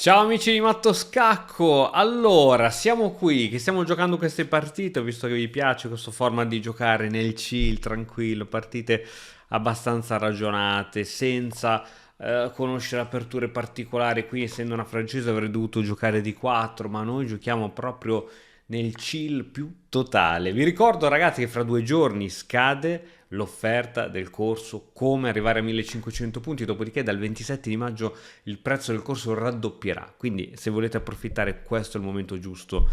Ciao amici di Matto Scacco, allora siamo qui che stiamo giocando queste partite, ho visto che vi piace questo format di giocare nel chill, tranquillo, partite abbastanza ragionate, senza conoscere aperture particolari. Qui essendo una francese avrei dovuto giocare di 4, ma noi giochiamo proprio nel chill più totale. Vi ricordo ragazzi che fra 2 giorni scade l'offerta del corso Come arrivare a 1500 punti, dopodiché dal 27 di maggio il prezzo del corso raddoppierà, quindi se volete approfittare questo è il momento giusto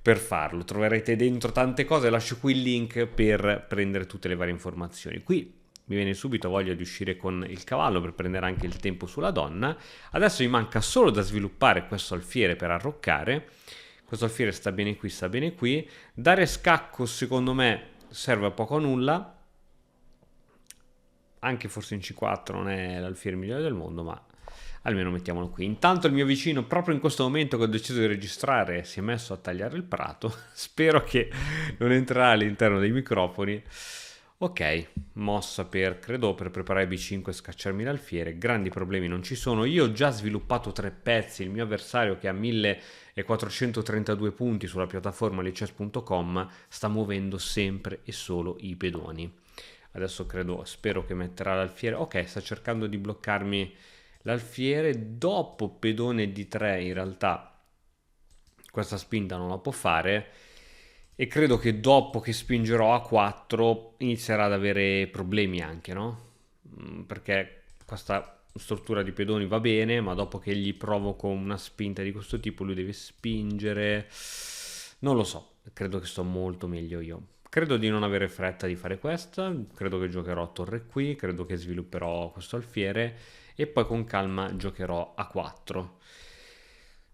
per farlo. Troverete dentro tante cose, lascio qui il link per prendere tutte le varie informazioni. Qui mi viene subito voglia di uscire con il cavallo per prendere anche il tempo sulla donna. Adesso mi manca solo da sviluppare questo alfiere per arroccare. Questo alfiere sta bene qui, sta bene qui. Dare scacco secondo me serve a poco o nulla, anche forse in C4 non è l'alfiere migliore del mondo, ma almeno mettiamolo qui. Intanto il mio vicino, proprio in questo momento che ho deciso di registrare, si è messo a tagliare il prato. Spero che non entrerà all'interno dei microfoni. Ok, mossa credo per preparare B5 e scacciarmi l'alfiere. Grandi problemi non ci sono. Io ho già sviluppato 3 pezzi. Il mio avversario, che ha 1432 punti sulla piattaforma lichess.com, sta muovendo sempre e solo i pedoni. Adesso spero che metterà l'alfiere. Ok, sta cercando di bloccarmi l'alfiere. Dopo pedone D3 in realtà questa spinta non la può fare, e credo che dopo che spingerò a 4 inizierà ad avere problemi anche, no? Perché questa struttura di pedoni va bene, ma dopo che gli provoco una spinta di questo tipo lui deve spingere. Non lo so, credo che sto molto meglio io. Credo di non avere fretta di fare questa, credo che giocherò torre qui, credo che svilupperò questo alfiere e poi con calma giocherò a 4.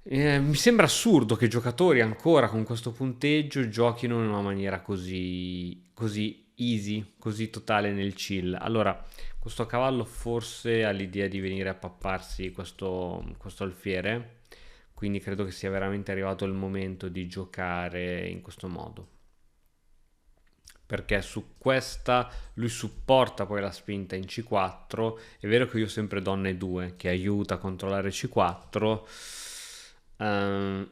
Mi sembra assurdo che giocatori ancora con questo punteggio giochino in una maniera così easy, così totale nel chill. Allora, questo cavallo forse ha l'idea di venire a papparsi questo alfiere, quindi credo che sia veramente arrivato il momento di giocare in questo modo. Perché su questa lui supporta poi la spinta in C4. È vero che io ho sempre donna E2 che aiuta a controllare C4. Dai,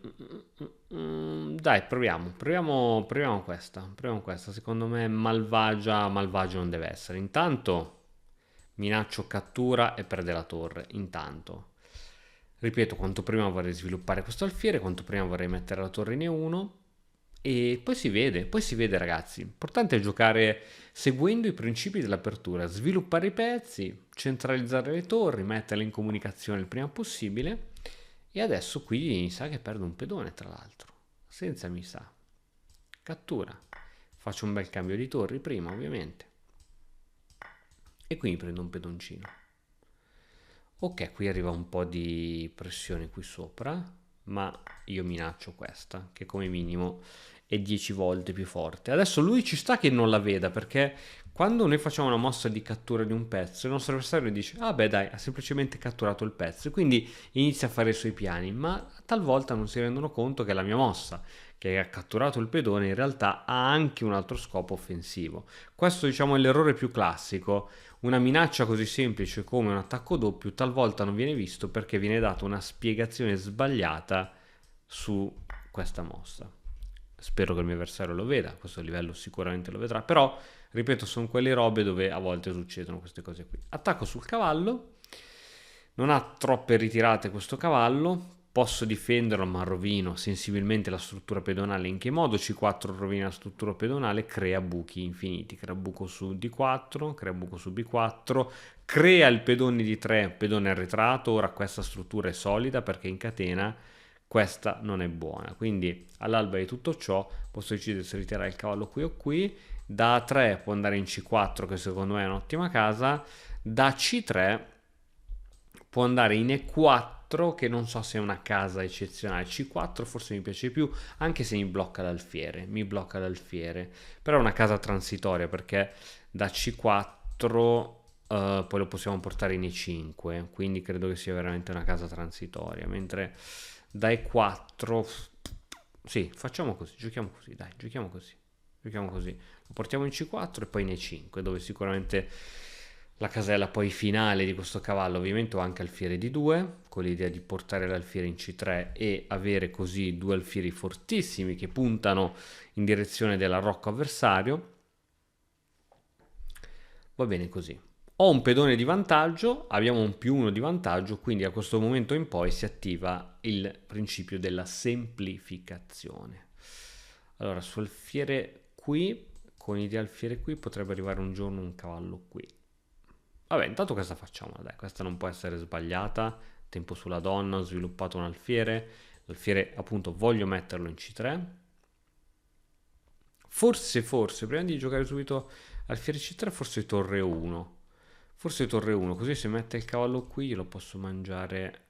proviamo questa. Secondo me malvagia non deve essere. Intanto minaccio cattura e perde la torre. Intanto, ripeto, quanto prima vorrei sviluppare questo alfiere, quanto prima vorrei mettere la torre in E1. E poi si vede ragazzi. L'importante è giocare seguendo i principi dell'apertura, sviluppare i pezzi, centralizzare le torri, metterle in comunicazione il prima possibile. E adesso qui mi sa che perdo un pedone, tra l'altro. Senza mi sa. Cattura. Faccio un bel cambio di torri prima, ovviamente. E qui mi prendo un pedoncino. Ok, qui arriva un po' di pressione qui sopra, ma io minaccio questa, che come minimo è 10 volte più forte. Adesso lui ci sta che non la veda, perché quando noi facciamo una mossa di cattura di un pezzo, il nostro avversario dice, ah beh dai, ha semplicemente catturato il pezzo, e quindi inizia a fare i suoi piani, ma talvolta non si rendono conto che la mia mossa, che ha catturato il pedone, in realtà ha anche un altro scopo offensivo. Questo diciamo è l'errore più classico. Una minaccia così semplice come un attacco doppio talvolta non viene visto perché viene data una spiegazione sbagliata su questa mossa. Spero che il mio avversario lo veda, a questo livello sicuramente lo vedrà, però ripeto, sono quelle robe dove a volte succedono queste cose qui. Attacco sul cavallo, non ha troppe ritirate questo cavallo, posso difenderlo ma rovino sensibilmente la struttura pedonale. In che modo C4 rovina la struttura pedonale? Crea buchi infiniti, crea buco su D4, crea buco su B4, crea il pedone di 3, pedone arretrato. Ora questa struttura è solida perché in catena questa non è buona, quindi all'alba di tutto ciò posso decidere se ritirare il cavallo qui o qui. Da A3 può andare in C4 che secondo me è un'ottima casa, da C3 può andare in E4 che non so se è una casa eccezionale. C4 forse mi piace più, anche se mi blocca l'alfiere, però è una casa transitoria perché da C4 poi lo possiamo portare in E5, quindi credo che sia veramente una casa transitoria, mentre da E4 sì, facciamo così, giochiamo così, dai, giochiamo così, lo portiamo in C4 e poi in E5 dove sicuramente la casella poi finale di questo cavallo. Ovviamente ho anche alfiere di 2, con l'idea di portare l'alfiere in C3 e avere così due alfieri fortissimi che puntano in direzione dell'arrocco avversario. Va bene così. Ho un pedone di vantaggio, abbiamo un +1 di vantaggio, quindi a questo momento in poi si attiva il principio della semplificazione. Allora, su alfiere qui, con idea alfiere qui, potrebbe arrivare un giorno un cavallo qui. Vabbè, intanto questa facciamo, dai, questa non può essere sbagliata. Tempo sulla donna, ho sviluppato un alfiere. L'alfiere, appunto, voglio metterlo in C3. Forse, prima di giocare subito alfiere C3, forse torre 1. Forse torre 1, così se mette il cavallo qui io lo posso mangiare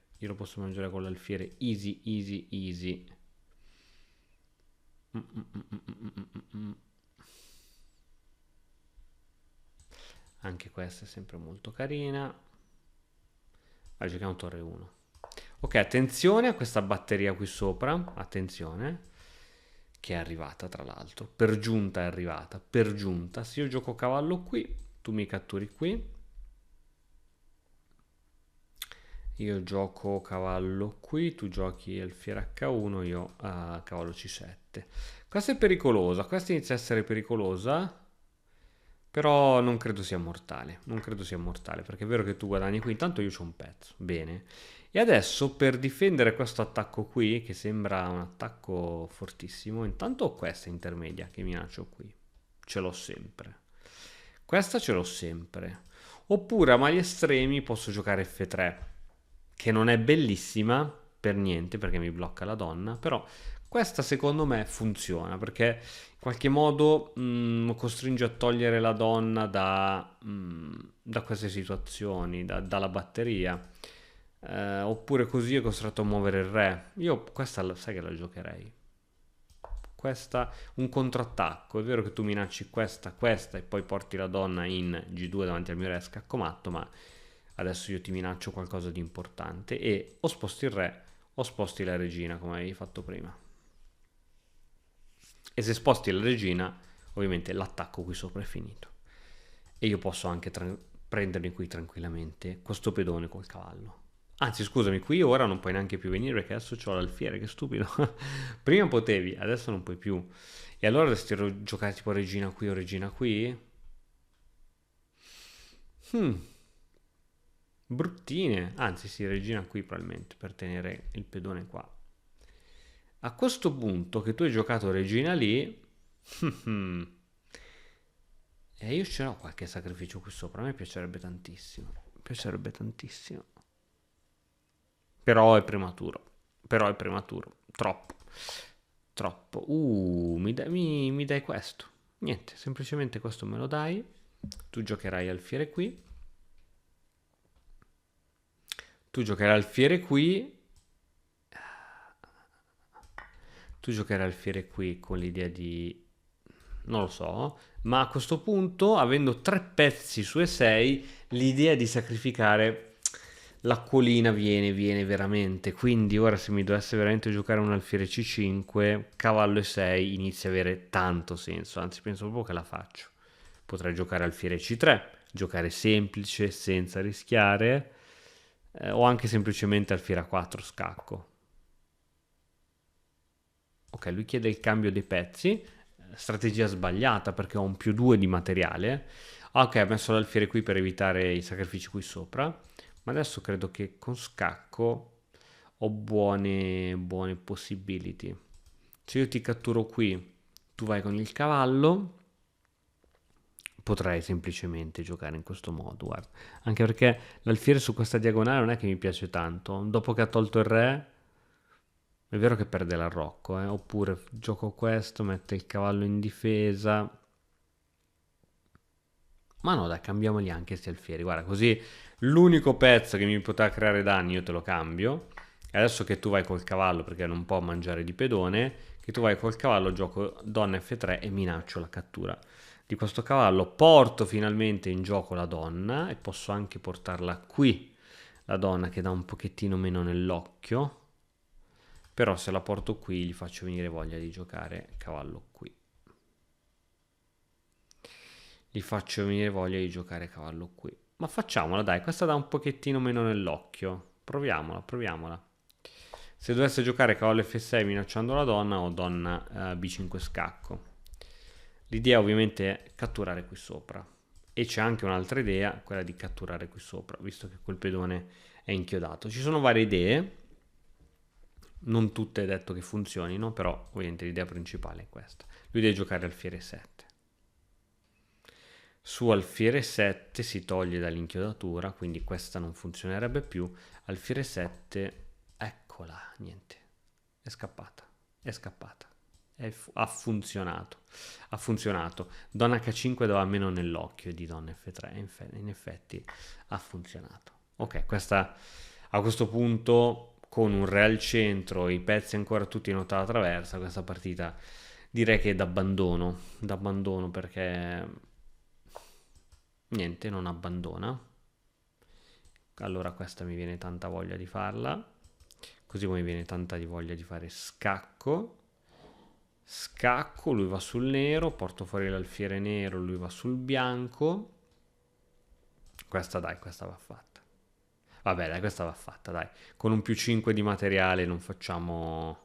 con l'alfiere easy, easy, easy. Anche questa è sempre molto carina. Giochiamo torre 1. Ok, attenzione a questa batteria qui sopra, attenzione, che è arrivata tra l'altro, per giunta è arrivata, per giunta. Se io gioco cavallo qui, tu mi catturi qui. Io gioco cavallo qui, tu giochi alfiere H1, io cavallo C7. Questa è pericolosa, questa inizia a essere pericolosa, però non credo sia mortale, non credo sia mortale, perché è vero che tu guadagni qui, intanto io c'ho un pezzo, bene. E adesso per difendere questo attacco qui, che sembra un attacco fortissimo, intanto ho questa intermedia che minaccio qui, ce l'ho sempre. Questa ce l'ho sempre. Oppure a mali estremi posso giocare F3, che non è bellissima per niente perché mi blocca la donna, però questa secondo me funziona perché in qualche modo costringe a togliere la donna da queste situazioni, dalla batteria. Oppure così è costretto a muovere il re. Io questa sai che la giocherei. Questa, un contrattacco. È vero che tu minacci questa e poi porti la donna in G2 davanti al mio re scaccomatto, ma adesso io ti minaccio qualcosa di importante e o sposti il re o sposti la regina come avevi fatto prima. E se sposti la regina, ovviamente l'attacco qui sopra è finito. E io posso anche prendermi qui tranquillamente questo pedone col cavallo. Anzi, scusami, qui ora non puoi neanche più venire perché adesso c'ho l'alfiere, che stupido. Prima potevi, adesso non puoi più. E allora dovresti giocare tipo regina qui o regina qui? Bruttine. Anzi, sì, regina qui probabilmente per tenere il pedone qua. A questo punto che tu hai giocato regina lì, e io ce l'ho qualche sacrificio qui sopra, a me piacerebbe tantissimo. Piacerebbe tantissimo. Però è prematuro. Troppo. Troppo. Mi dai questo. Niente, semplicemente questo me lo dai. Tu giocherai alfiere qui. Tu giocherai alfiere qui. Tu giocherai alfiere qui con l'idea di... non lo so. Ma a questo punto, avendo 3 pezzi su E6, l'idea di sacrificare l'acquolina viene veramente. Quindi ora se mi dovesse veramente giocare un alfiere C5, cavallo E6 inizia a avere tanto senso. Anzi, penso proprio che la faccio. Potrei giocare alfiere C3, giocare semplice, senza rischiare, o anche semplicemente alfiere A4 scacco. Ok, lui chiede il cambio dei pezzi, strategia sbagliata perché ho un +2 di materiale. Ok, ho messo l'alfiere qui per evitare i sacrifici qui sopra, ma adesso credo che con scacco ho buone possibility. Se io ti catturo qui, tu vai con il cavallo, potrei semplicemente giocare in questo modo, guarda. Anche perché l'alfiere su questa diagonale non è che mi piace tanto. Dopo che ha tolto il re, è vero che perde l'arrocco, oppure gioco questo, mette il cavallo in difesa. Ma no, dai, cambiamoli anche questi alfieri. Guarda, così l'unico pezzo che mi potrà creare danni io te lo cambio. E adesso che tu vai col cavallo, perché non può mangiare di pedone, che tu vai col cavallo, gioco donna F3 e minaccio la cattura di questo cavallo. Porto finalmente in gioco la donna e posso anche portarla qui, la donna che dà un pochettino meno nell'occhio. Però se la porto qui gli faccio venire voglia di giocare cavallo qui. Gli faccio venire voglia di giocare cavallo qui. Ma facciamola, dai, questa dà un pochettino meno nell'occhio. Proviamola, proviamola. Se dovesse giocare cavallo F6 minacciando la donna o donna B5 scacco. L'idea ovviamente è catturare qui sopra. E c'è anche un'altra idea, quella di catturare qui sopra, visto che quel pedone è inchiodato. Ci sono varie idee, non tutte è detto che funzionino, però ovviamente l'idea principale è questa. Lui deve giocare alfiere 7. Su alfiere 7 si toglie dall'inchiodatura, quindi questa non funzionerebbe più. Alfiere 7, eccola, niente, è scappata, è scappata. Ha funzionato, ha funzionato. Donna H5 dava meno nell'occhio di donna F3, in effetti ha funzionato. Ok, questa a questo punto con un re al centro, i pezzi ancora tutti in ottava traversa, questa partita direi che è d'abbandono perché niente, non abbandona. Allora questa mi viene tanta voglia di farla, così come mi viene tanta voglia di fare scacco. Scacco, lui va sul nero, porto fuori l'alfiere nero, lui va sul bianco. Questa dai, questa va fatta. Vabbè, dai, questa va fatta, dai. Con un più 5 di materiale non facciamo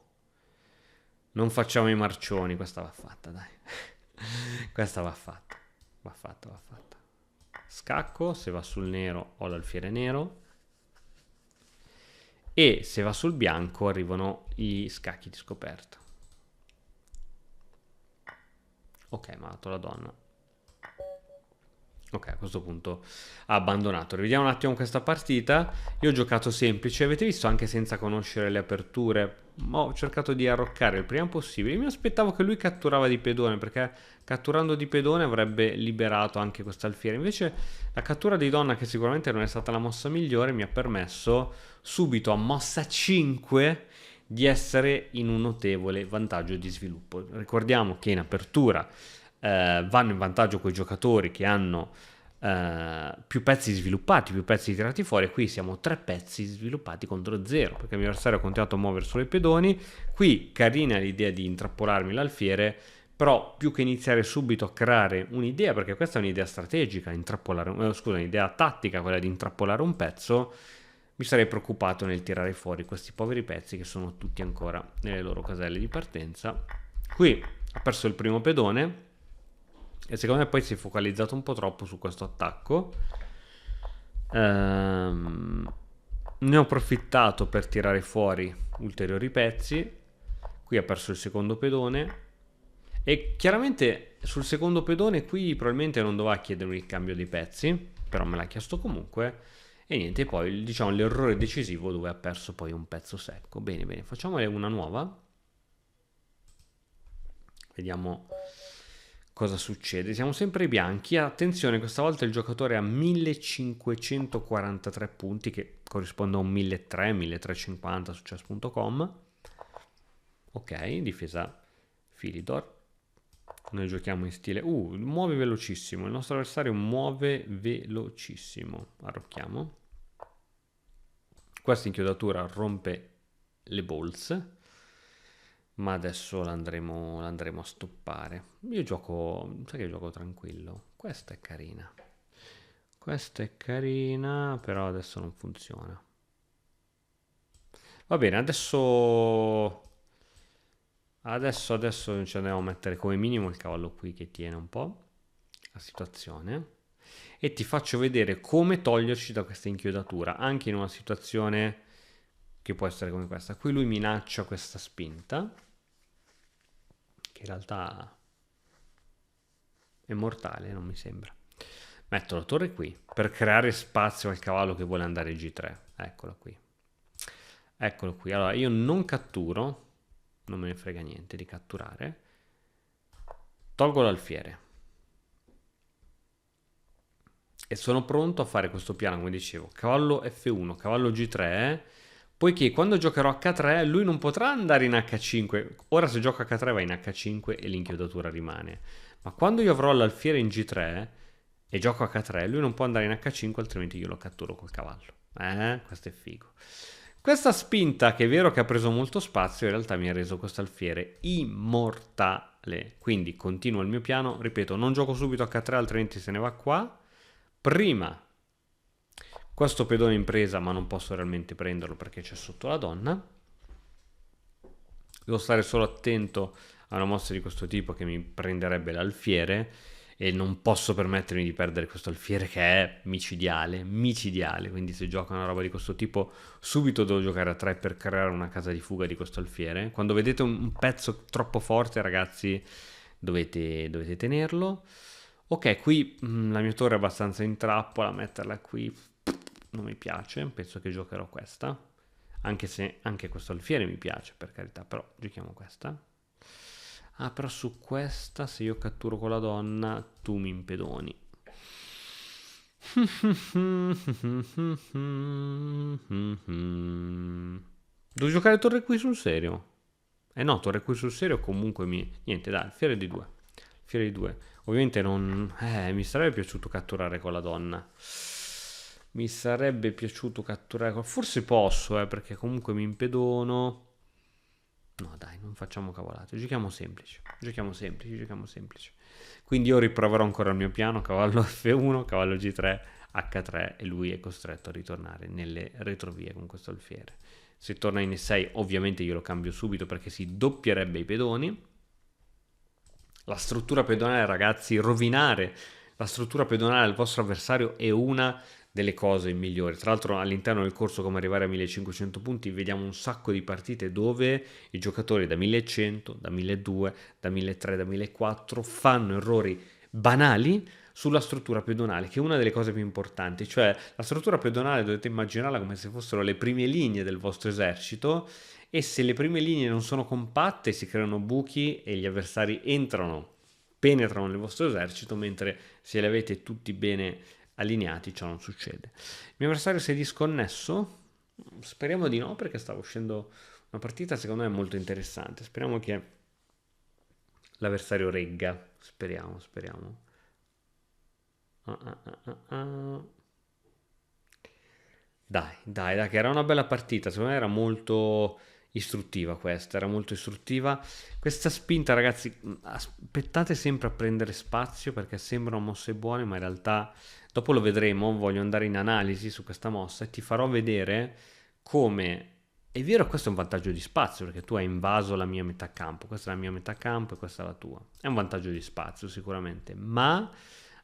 i marcioni, questa va fatta, dai. Questa va fatta. Va fatta, va fatta. Scacco, se va sul nero ho l'alfiere nero. E se va sul bianco arrivano i scacchi di scoperta. Ok, mi ha dato la donna. Ok, a questo punto ha abbandonato. Rivediamo un attimo questa partita. Io ho giocato semplice, avete visto, anche senza conoscere le aperture. Ho cercato di arroccare il prima possibile. Io mi aspettavo che lui catturava di pedone, perché catturando di pedone avrebbe liberato anche quest'alfiere. Invece la cattura di donna, che sicuramente non è stata la mossa migliore, mi ha permesso subito a mossa 5 di essere in un notevole vantaggio di sviluppo. Ricordiamo che in apertura vanno in vantaggio quei giocatori che hanno più pezzi sviluppati, più pezzi tirati fuori. Qui siamo 3 pezzi sviluppati contro 0 perché il mio avversario ha continuato a muovere solo i pedoni. Qui carina l'idea di intrappolarmi l'alfiere, però più che iniziare subito a creare un'idea, perché questa è un'idea strategica, un'idea tattica, quella di intrappolare un pezzo, mi sarei preoccupato nel tirare fuori questi poveri pezzi che sono tutti ancora nelle loro caselle di partenza. Qui ha perso il primo pedone e secondo me poi si è focalizzato un po' troppo su questo attacco. Ne ho approfittato per tirare fuori ulteriori pezzi. Qui ha perso il secondo pedone e chiaramente sul secondo pedone qui probabilmente non doveva chiedermi il cambio dei pezzi, però me l'ha chiesto comunque. E niente, poi diciamo l'errore decisivo dove ha perso poi un pezzo secco. Bene, bene, facciamone una nuova. Vediamo cosa succede. Siamo sempre bianchi. Attenzione, questa volta il giocatore ha 1543 punti, che corrisponde a un 1300, 1350 su chess.com. Ok, difesa Philidor. Noi giochiamo in stile muove velocissimo. Il nostro avversario muove velocissimo. Arrocchiamo. Questa inchiodatura rompe le balls, ma adesso l'andremo a stoppare. Io gioco, sai che gioco tranquillo. Questa è carina. Questa è carina, però adesso non funziona. Va bene, adesso ci andiamo a mettere come minimo il cavallo qui che tiene un po' la situazione. E ti faccio vedere come toglierci da questa inchiodatura, anche in una situazione che può essere come questa. Qui lui minaccia questa spinta, che in realtà è mortale, non mi sembra. Metto la torre qui, per creare spazio al cavallo che vuole andare G3. Eccolo qui. Eccolo qui. Allora, io non catturo, non me ne frega niente di catturare. Tolgo l'alfiere. E sono pronto a fare questo piano, come dicevo, cavallo F1, cavallo G3, poiché quando giocherò H3 lui non potrà andare in H5. Ora se gioco H3 va in H5 e l'inchiodatura rimane. Ma quando io avrò l'alfiere in G3 e gioco H3, lui non può andare in H5, altrimenti io lo catturo col cavallo. Questo è figo. Questa spinta, che è vero che ha preso molto spazio, in realtà mi ha reso questo alfiere immortale. Quindi continuo il mio piano, ripeto, non gioco subito H3, altrimenti se ne va qua. Prima questo pedone in presa, ma non posso realmente prenderlo perché c'è sotto la donna. Devo stare solo attento a una mossa di questo tipo che mi prenderebbe l'alfiere e non posso permettermi di perdere questo alfiere che è micidiale, quindi se gioco una roba di questo tipo subito devo giocare a 3 per creare una casa di fuga di questo alfiere. Quando vedete un pezzo troppo forte, ragazzi, dovete tenerlo. Ok, qui la mia torre è abbastanza in trappola, metterla qui non mi piace, penso che giocherò questa, anche se anche questo alfiere mi piace, per carità, però giochiamo questa. Ah, però su questa, se io catturo con la donna, tu mi impedoni. Devo giocare torre qui sul serio. Eh no, torre qui sul serio comunque mi... Niente, dai, fiere di due. Fiere di due. Ovviamente non... mi sarebbe piaciuto catturare con la donna. Mi sarebbe piaciuto catturare con... Forse posso, perché comunque mi impedono. No, dai, non facciamo cavolate. Giochiamo semplice. Giochiamo semplice. Quindi io riproverò ancora il mio piano. Cavallo F1, cavallo G3, H3 e lui è costretto a ritornare nelle retrovie con questo alfiere. Se torna in E6 ovviamente io lo cambio subito perché si doppierebbe i pedoni. La struttura pedonale, ragazzi, rovinare la struttura pedonale del vostro avversario è una delle cose migliori. Tra l'altro all'interno del corso come arrivare a 1500 punti vediamo un sacco di partite dove i giocatori da 1100, da 1200, da 1300, da 1400 fanno errori banali sulla struttura pedonale, che è una delle cose più importanti, cioè la struttura pedonale dovete immaginarla come se fossero le prime linee del vostro esercito e se le prime linee non sono compatte si creano buchi e gli avversari entrano, penetrano nel vostro esercito, mentre se li avete tutti bene allineati ciò non succede. Il mio avversario si è disconnesso? Speriamo di no perché stava uscendo una partita secondo me molto interessante, speriamo che l'avversario regga, speriamo. Ah. Dai, che era una bella partita, secondo me era molto istruttiva questa, era molto istruttiva. Questa spinta, ragazzi, aspettate sempre a prendere spazio perché sembrano mosse buone, ma in realtà dopo lo vedremo, voglio andare in analisi su questa mossa e ti farò vedere come... È vero, questo è un vantaggio di spazio perché tu hai invaso la mia metà campo, questa è la mia metà campo e questa è la tua. È un vantaggio di spazio sicuramente, ma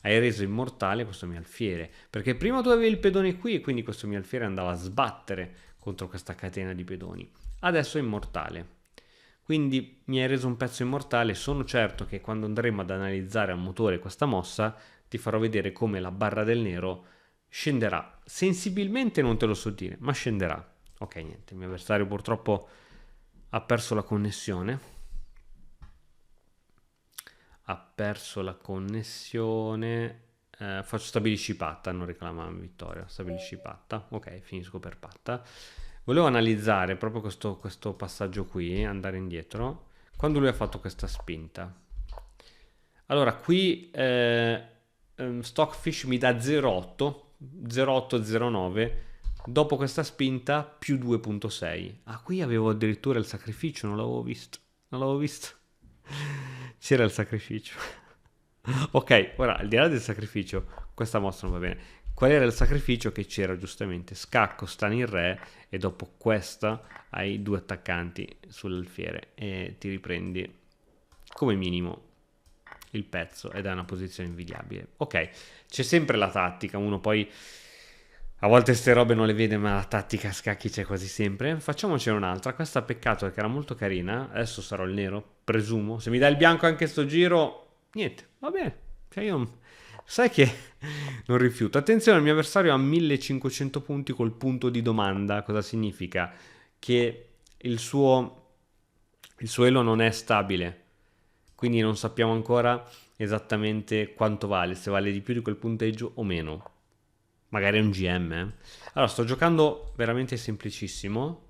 hai reso immortale questo mio alfiere, perché prima tu avevi il pedone qui e quindi questo mio alfiere andava a sbattere contro questa catena di pedoni. Adesso è immortale. Quindi mi hai reso un pezzo immortale, sono certo che quando andremo ad analizzare a motore questa mossa ti farò vedere come la barra del nero scenderà. Sensibilmente non te lo so dire, ma scenderà. Ok, niente, il mio avversario purtroppo ha perso la connessione. Ha perso la connessione. Faccio stabilisci patta, non reclamami vittoria. Stabilisci patta. Ok, finisco per patta. Volevo analizzare proprio questo passaggio qui, andare indietro, quando lui ha fatto questa spinta. Allora, qui Stockfish mi dà 0,8, dopo questa spinta più 2,6. Ah, qui avevo addirittura il sacrificio, non l'avevo visto. C'era il sacrificio. Ok, ora al di là del sacrificio, questa mossa non va bene. Qual era il sacrificio che c'era giustamente? Scacco, stani in re e dopo questa hai due attaccanti sull'alfiere e ti riprendi come minimo il pezzo ed è una posizione invidiabile. Ok, c'è sempre la tattica, uno poi a volte ste robe non le vede, ma la tattica a scacchi c'è quasi sempre. Facciamocene un'altra. Questa peccato perché era molto carina. Adesso sarò il nero, presumo. Se mi dai il bianco anche sto giro, niente, va bene. Cioè io... Sai che non rifiuto. Attenzione, il mio avversario ha 1500 punti col punto di domanda. Cosa significa? Che il suo elo non è stabile. Quindi non sappiamo ancora esattamente quanto vale, se vale di più di quel punteggio o meno. Magari è un GM. Allora, sto giocando veramente semplicissimo.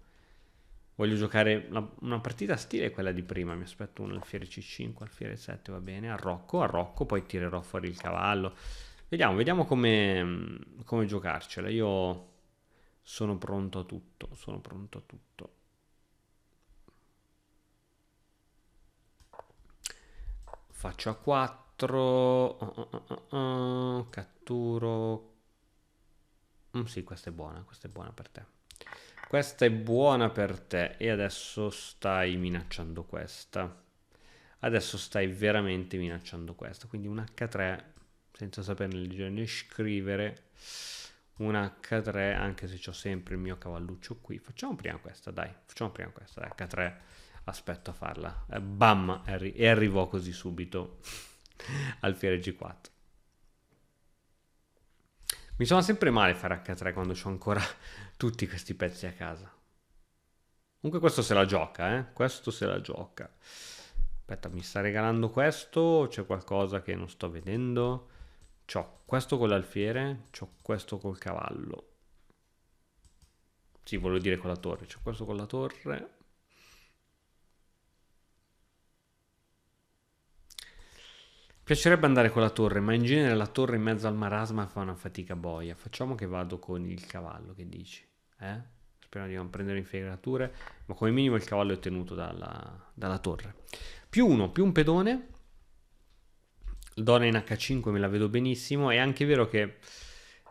Voglio giocare una partita stile quella di prima. Mi aspetto un alfiere C5, alfiere 7, va bene. Arrocco, poi tirerò fuori il cavallo. Vediamo come giocarcela. Io sono pronto a tutto. Faccio a 4. Catturo. Sì, questa è buona per te. Questa è buona per te e adesso stai minacciando questa. Adesso stai veramente minacciando questa. Quindi un H3 senza saperne leggere né scrivere. Un H3 anche se ho sempre il mio cavalluccio qui. Facciamo prima questa, dai. Facciamo prima questa, dai. H3. Aspetto a farla. Bam! E arrivò così subito. Alfiere G4. Mi suona sempre male fare H3 quando ho ancora tutti questi pezzi a casa. Comunque questo se la gioca, eh? Questo se la gioca. Aspetta, mi sta regalando questo? C'è qualcosa che non sto vedendo? C'ho questo con l'alfiere, c'ho questo col cavallo. Sì, volevo dire con la torre. C'ho questo con la torre. Piacerebbe andare con la torre, ma in genere la torre in mezzo al marasma fa una fatica boia. Facciamo che vado con il cavallo, che dici? Speriamo di non prendere infiltrature, ma come minimo il cavallo è tenuto dalla torre. Più uno, più un pedone. Donna in H5 me la vedo benissimo. È anche vero che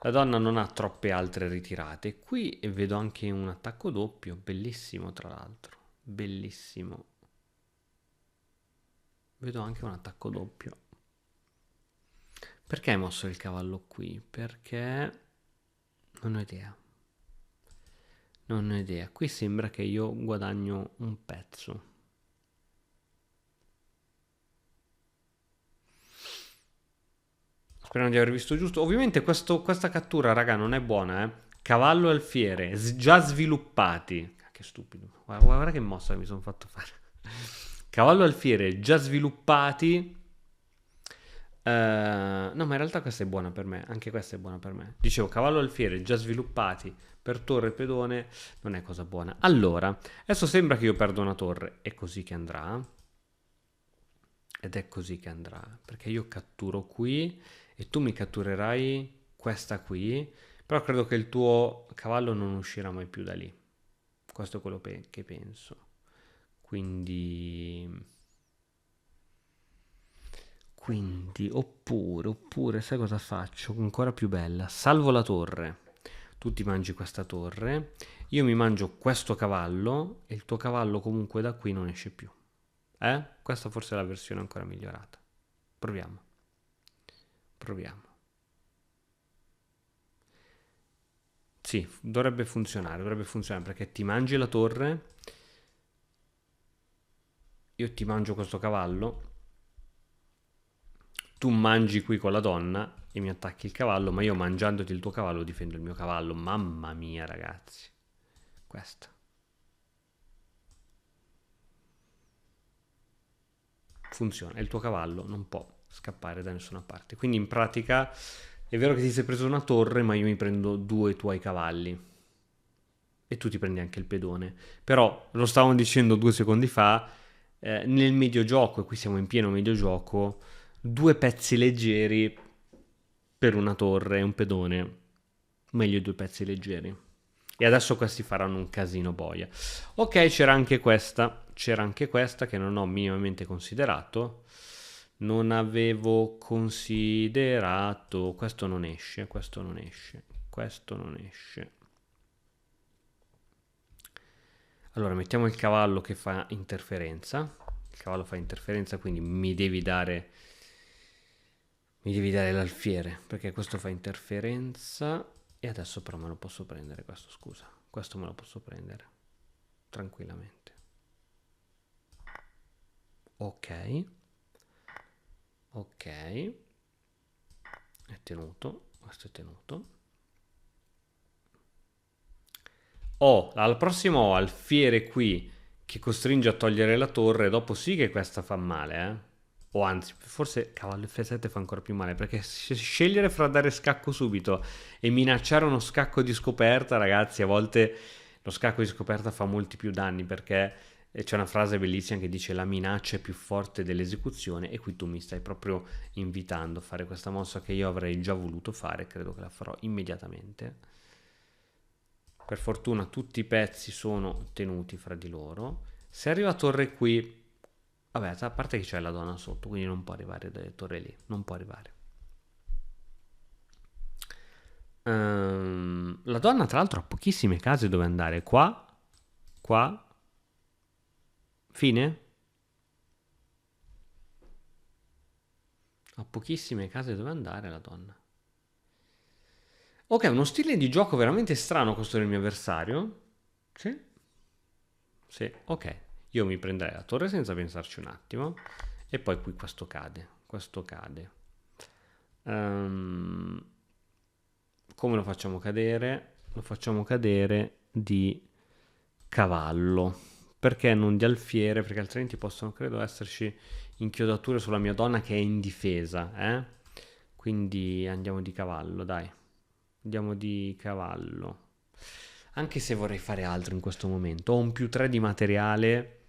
la donna non ha troppe altre ritirate. Qui vedo anche un attacco doppio, bellissimo tra l'altro. Bellissimo. Vedo anche un attacco doppio. Perché hai mosso il cavallo qui? Perché non ho idea. Non ho idea. Qui sembra che io guadagno un pezzo. Speriamo di aver visto giusto. Ovviamente questa cattura, raga, non è buona, eh. Cavallo e alfiere, già sviluppati. Che stupido. Guarda che mossa mi sono fatto fare. Cavallo e alfiere già sviluppati. No, ma in realtà questa è buona per me. Anche questa è buona per me. Dicevo, cavallo e alfiere già sviluppati per torre e pedone. Non è cosa buona. Allora, adesso sembra che io perdo una torre. È così che andrà. Ed è così che andrà. Perché io catturo qui e tu mi catturerai questa qui. Però credo che il tuo cavallo non uscirà mai più da lì. Questo è quello che penso. Quindi... oppure, sai cosa faccio? Ancora più bella. Salvo la torre. Tu ti mangi questa torre. Io mi mangio questo cavallo. E il tuo cavallo comunque da qui non esce più. Questa forse è la versione ancora migliorata. Proviamo. Proviamo. Sì, dovrebbe funzionare perché ti mangi la torre. Io ti mangio questo cavallo. Tu mangi qui con la donna e mi attacchi il cavallo, ma io mangiandoti il tuo cavallo difendo il mio cavallo. Mamma mia, ragazzi. Questa. Funziona. E il tuo cavallo non può scappare da nessuna parte. Quindi in pratica è vero che ti sei preso una torre, ma io mi prendo 2 tuoi cavalli. E tu ti prendi anche il pedone. Però, lo stavamo dicendo 2 secondi fa, nel mediogioco, e qui siamo in pieno mediogioco, 2 pezzi leggeri per una torre e un pedone. Meglio 2 pezzi leggeri. E adesso questi faranno un casino boia. Ok, c'era anche questa. C'era anche questa che non ho minimamente considerato. Non avevo considerato. Questo non esce, questo non esce, questo non esce. Allora, mettiamo il cavallo che fa interferenza. Il cavallo fa interferenza, quindi mi devi dare l'alfiere, perché questo fa interferenza. E adesso però me lo posso prendere questo, scusa. Questo me lo posso prendere. Tranquillamente. Ok. Ok. È tenuto. Questo è tenuto. Al prossimo ho alfiere qui che costringe a togliere la torre. Dopo sì che questa fa male, eh. O anzi, forse cavallo F7 fa ancora più male, perché scegliere fra dare scacco subito e minacciare uno scacco di scoperta, ragazzi, a volte lo scacco di scoperta fa molti più danni, perché c'è una frase bellissima che dice la minaccia è più forte dell'esecuzione, e qui tu mi stai proprio invitando a fare questa mossa che io avrei già voluto fare, credo che la farò immediatamente. Per fortuna tutti i pezzi sono tenuti fra di loro. Se arriva torre qui... Vabbè, a parte che c'è la donna sotto, quindi non può arrivare dalle torre lì. Non può arrivare. La donna, tra l'altro, ha pochissime case dove andare. Qua, qua, fine? Ha pochissime case dove andare la donna. Ok, uno stile di gioco veramente strano questo del mio avversario. Sì, sì, ok. Io mi prenderei la torre senza pensarci un attimo. E poi qui questo cade. Questo cade. Ehm, Come lo facciamo cadere? Lo facciamo cadere di cavallo. Perché non di alfiere? Perché altrimenti possono, credo, esserci inchiodature sulla mia donna che è in difesa, eh? Quindi andiamo di cavallo, dai. Andiamo di cavallo. Anche se vorrei fare altro in questo momento. Ho un più 3 di materiale.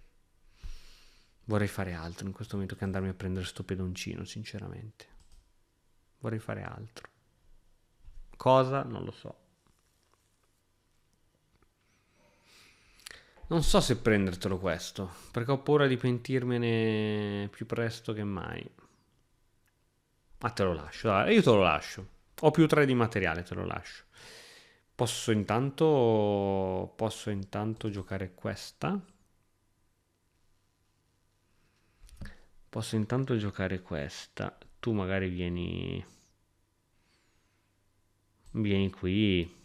Vorrei fare altro in questo momento che andarmi a prendere sto pedoncino, sinceramente. Vorrei fare altro. Cosa? Non lo so. Non so se prendertelo questo, perché ho paura di pentirmene più presto che mai. Ma te lo lascio, dai, io te lo lascio. Ho più 3 di materiale, te lo lascio. Posso intanto giocare questa. Posso intanto giocare questa. Tu magari vieni qui.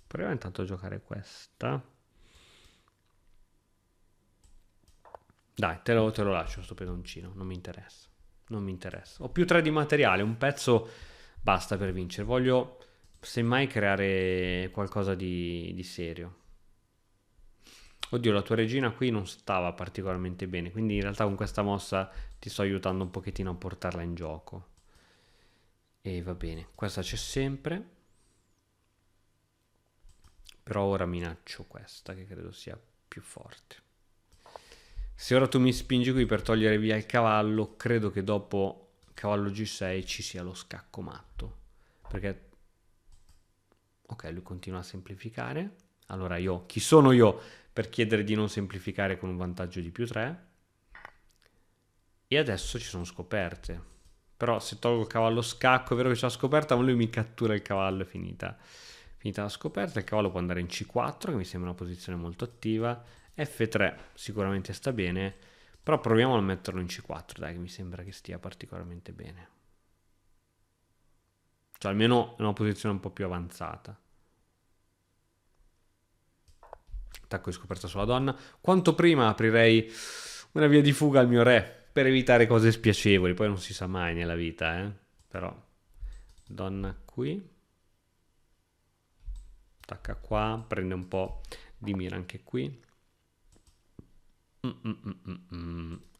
Proviamo intanto a giocare questa. Dai, te lo lascio sto pedoncino, non mi interessa. Non mi interessa. Ho più 3 di materiale, un pezzo basta per vincere. Voglio semmai creare qualcosa di serio. Oddio, la tua regina qui non stava particolarmente bene, quindi in realtà con questa mossa ti sto aiutando un pochettino a portarla in gioco. E va bene, questa c'è sempre, però ora minaccio questa che credo sia più forte. Se ora tu mi spingi qui per togliere via il cavallo, credo che dopo cavallo G6 ci sia lo scacco matto. Perché, ok, lui continua a semplificare. Allora io, chi sono io per chiedere di non semplificare con un vantaggio di più 3? E adesso ci sono scoperte. Però se tolgo il cavallo scacco, è vero che c'è la scoperta, ma lui mi cattura il cavallo, è finita. Finita la scoperta, il cavallo può andare in C4, che mi sembra una posizione molto attiva. F3 sicuramente sta bene, però proviamo a metterlo in C4, dai, che mi sembra che stia particolarmente bene. Cioè almeno è una posizione un po' più avanzata. Attacco di scoperta sulla donna. Quanto prima aprirei una via di fuga al mio re per evitare cose spiacevoli. Poi non si sa mai nella vita, eh. Però, donna qui. Attacca qua. Prende un po' di mira anche qui.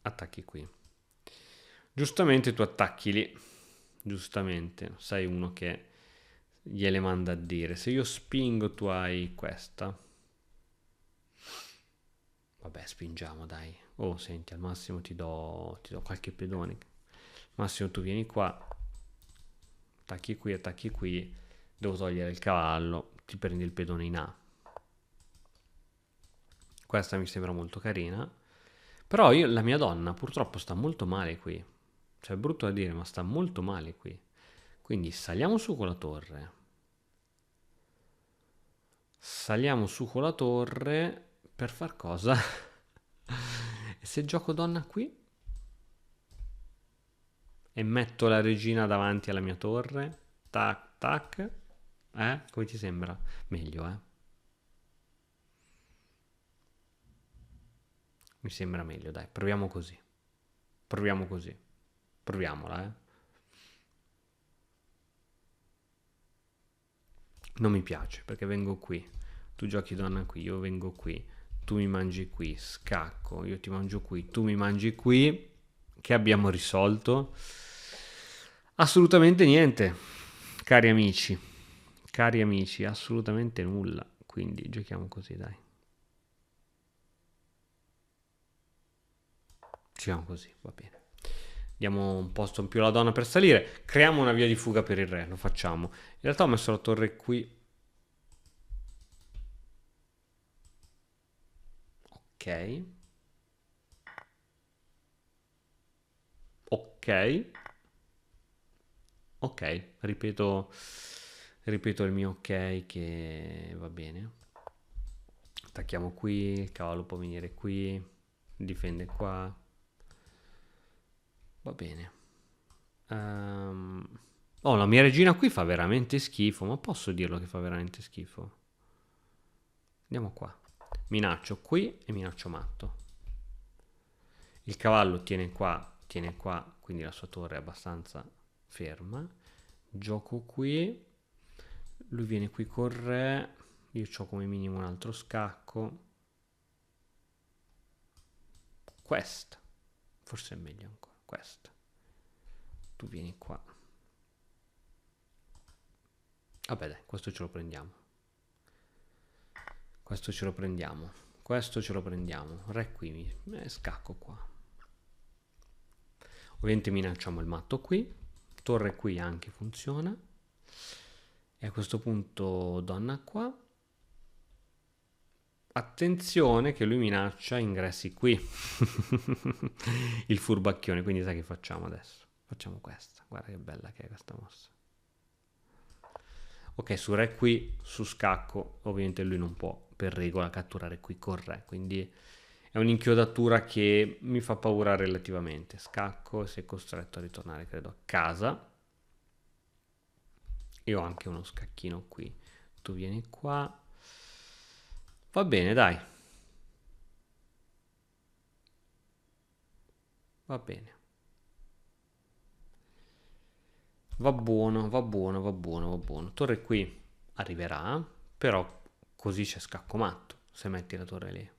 Attacchi qui. Giustamente tu attacchi lì. Giustamente. Sei uno che gliele manda a dire. Se io spingo tu hai questa. Vabbè, spingiamo, dai. Oh, senti, al massimo ti do qualche pedone. Al massimo tu vieni qua, attacchi qui. Devo togliere il cavallo, ti prendi il pedone in A. Questa mi sembra molto carina. Però la mia donna purtroppo sta molto male qui. Cioè, è brutto da dire, ma sta molto male qui. Quindi saliamo su con la torre. Saliamo su con la torre per far cosa? E se gioco donna qui? E metto la regina davanti alla mia torre. Tac, tac. Come ti sembra? Meglio, eh? Mi sembra meglio, dai. Proviamo così. Proviamo così. Proviamola, eh? Non mi piace perché vengo qui. Tu giochi donna qui, io vengo qui. Tu mi mangi qui, scacco. Io ti mangio qui, tu mi mangi qui. Che abbiamo risolto? Assolutamente niente, cari amici. Cari amici, assolutamente nulla. Quindi giochiamo così, dai. Giochiamo così, va bene. Diamo un posto in più alla donna per salire. Creiamo una via di fuga per il re, lo facciamo. In realtà ho messo la torre qui. Ok. Ok. Ok, ripeto. Ripeto il mio ok che va bene. Attacchiamo qui, il cavallo può venire qui, difende qua. Va bene. Oh, la mia regina qui fa veramente schifo, ma posso dirlo che fa veramente schifo? Andiamo qua. Minaccio qui e minaccio matto. Il cavallo tiene qua, quindi la sua torre è abbastanza ferma. Gioco qui. Lui viene qui con re. Io ho come minimo un altro scacco. Questa. Forse è meglio ancora. Questa. Tu vieni qua. Vabbè dai, questo ce lo prendiamo. Questo ce lo prendiamo. Questo ce lo prendiamo. Re qui. Scacco qua. Ovviamente minacciamo il matto qui. Torre qui anche funziona. E a questo punto donna qua. Attenzione che lui minaccia ingressi qui. Il furbacchione. Quindi sai che facciamo adesso? Facciamo questa. Guarda che bella che è questa mossa. Ok, su re qui, su scacco. Ovviamente lui non può per regola catturare qui con re. Quindi è un'inchiodatura che mi fa paura relativamente. Scacco, sei costretto a ritornare credo a casa. Io ho anche uno scacchino qui. Tu vieni qua. Va bene, dai. Va bene. Va buono, va buono, va buono, va buono. Torre qui arriverà, però così c'è scacco matto se metti la torre lì.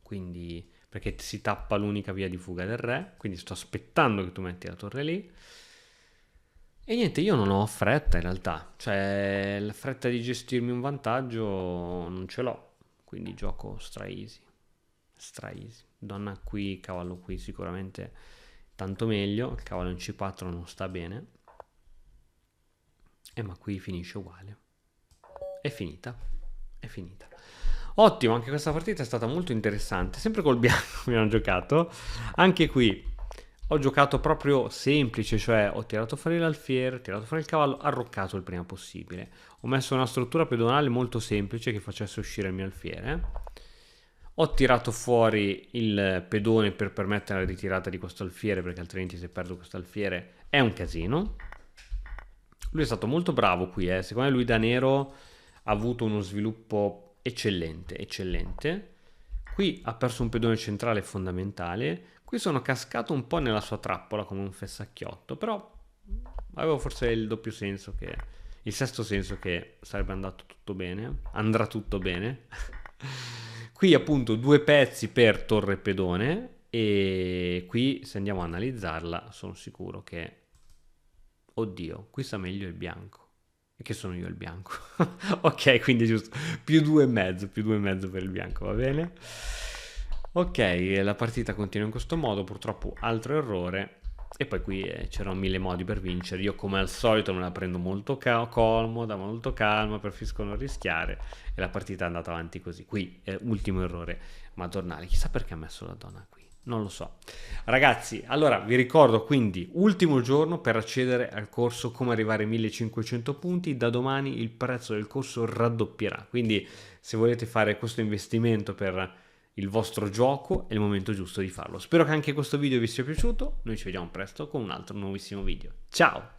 Quindi, perché si tappa l'unica via di fuga del re, quindi sto aspettando che tu metti la torre lì. E niente, io non ho fretta in realtà, cioè la fretta di gestirmi un vantaggio non ce l'ho, quindi gioco stra easy, stra easy. Donna qui, cavallo qui sicuramente tanto meglio, il cavallo in C4 non sta bene, ma qui finisce uguale, è finita, è finita. Ottimo, anche questa partita è stata molto interessante, sempre col bianco mi hanno giocato, anche qui. Ho giocato proprio semplice, cioè ho tirato fuori l'alfiere, ho tirato fuori il cavallo, arroccato il prima possibile. Ho messo una struttura pedonale molto semplice che facesse uscire il mio alfiere. Ho tirato fuori il pedone per permettere la ritirata di questo alfiere, perché altrimenti se perdo questo alfiere è un casino. Lui è stato molto bravo qui, secondo me lui da nero ha avuto uno sviluppo eccellente, eccellente. Qui ha perso un pedone centrale fondamentale. Qui sono cascato un po' nella sua trappola come un fessacchiotto, però avevo forse il doppio senso il sesto senso che sarebbe andato tutto bene, andrà tutto bene. Qui appunto 2 pezzi per torre e pedone e qui se andiamo a analizzarla sono sicuro che, oddio, qui sta meglio il bianco. E che sono io il bianco. Ok, quindi giusto, più 2,5 per il bianco, va bene? Ok, la partita continua in questo modo, purtroppo altro errore. E poi qui c'erano 1000 modi per vincere. Io come al solito me la prendo molto comoda, molto calma, preferisco non rischiare. E la partita è andata avanti così. Qui è ultimo errore madornale. Chissà perché ha messo la donna qui. Non lo so. Ragazzi, allora vi ricordo quindi ultimo giorno per accedere al corso Come arrivare a 1500 punti. Da domani il prezzo del corso raddoppierà. Quindi se volete fare questo investimento per il vostro gioco è il momento giusto di farlo. Spero che anche questo video vi sia piaciuto. Noi ci vediamo presto con un altro nuovissimo video. Ciao!